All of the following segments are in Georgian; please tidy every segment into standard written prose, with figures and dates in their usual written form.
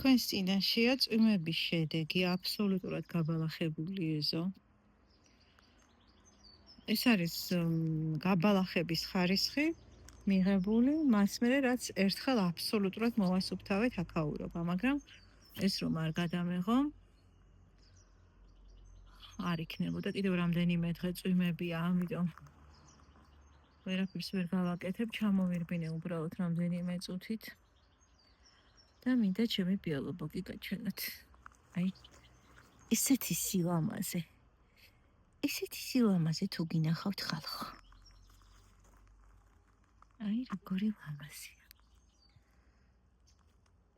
თქვენს წინაშეა წვიმების შედეგი, აბსოლუტურად გაბალახებული ეზო. ეს არის გაბალახების ხარისხი მიღებული, მას მერე რაც ერთხელ აბსოლუტურად მოვასუფთავეთ აქაურობა, მაგრამ ეს რომ არ გადამეღო, არ იქნებოდა კიდევ რამდენიმე დღე წვიმებია, ამიტომ ვერაფერს ვერ გავაკეთებ, ჩამოვირბინე უბრალოდ რამდენიმე წუთით და მინდა ჩემი ბიოლოგი გაჩვენოთ. აი, ესეთი სილამაზე. ესეთი სილამაზე თუ გინახავთ ხალხო. აი, როგორი ლამაზია.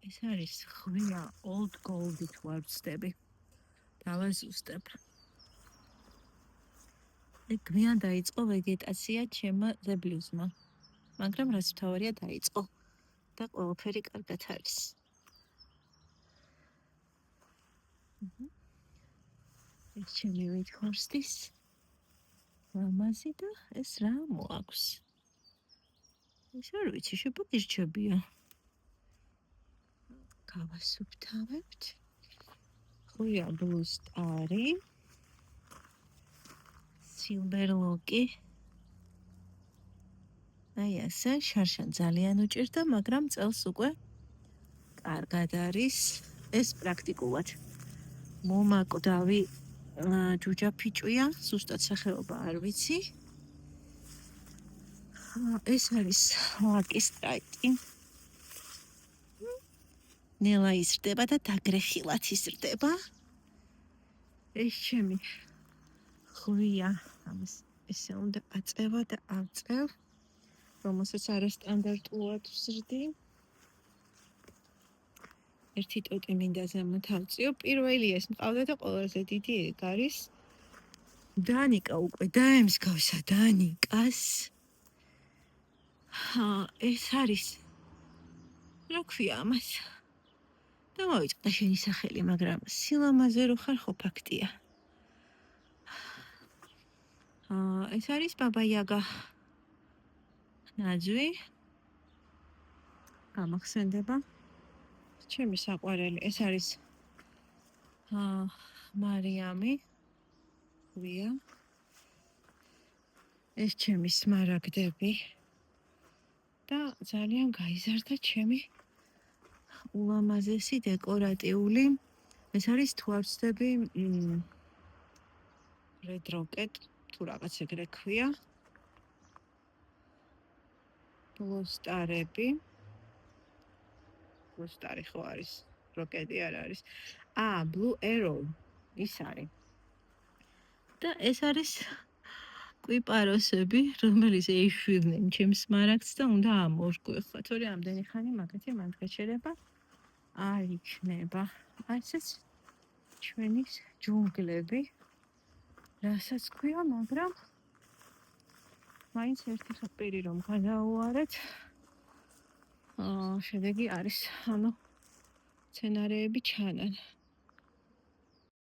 ეს არის ხვია old gold-ით ვარდსდები. დავაზუსტებ. გვიან დაიწყო ვეგეტაცია ჩემმა ზებლიუსმა, მაგრამ რაც მთავარია დაიწყო და ყველაფერი კარგად არის. ეს ჩემი ვეითჰორსტის ლამაზი და ეს რა მოაქვს. ეს არ ვიცი, შეპატირჩებია. გავასუფთავებთ. ხვია blue star-ი. Silberloki. აი ასე, შარშან ძალიან უჭირდა, მაგრამ წელს უკვე კარგად არის. ეს პრაქტიკულად მომაკვდავი ჯუჯაფიჭვია, ზუსტად სახეობა არ ვიცი. ეს არის ლაკისტრაიტი. ნელა იზრდება და დაგრეხილად იზრდება. ეს ჩემი ხვია, ამას ესე უნდა აწევა და ავწევ, რომელსაც არასტანდარტულად ვზრდი. ერთი ტოტი მინდა ზემოთ ავწიო, პირველი ეს მყავდა და ყველაზე დიდი ეგ არის. დანიკა უკვე დაემსგავსა დანიკას. ეს არის რა ქვია ამას? დავიწყდა შენი სახელი, მაგრამ სილამაზე რო ხარ, ხო ფაქტია. ეს არის ბაბა-იაგა. ნაძვი. გამახსენდება. ჩემი საყვარელი, ეს არის მარიამი. ხვია. ეს ჩემი სმარაგდები. და ძალიან გაიზარდა ჩემი ულამაზესი დეკორატიული. ეს არის თვალწდები red rocket თუ რაღაც ეგრე ქვია. blue star-ები. blue star-ი ხო არის, როკეტი არ არის. blue arrow ის არის. და ეს არის კვიპაროსები, რომელიც ეშვიდნენ ჩემს სმარაგდს და უნდა ამოვრკვეხო, თორე ამდენი ხანი მაგათი მანდღეჩერება არ იქნება. ასეც ჩვენი ჯუნგლები, რასაც ქვია, მაგრამ მაინც ერთი ხაპირი რომ გადაუარეთ, შედეგი არის, ანუ სცენარეები ჩანან.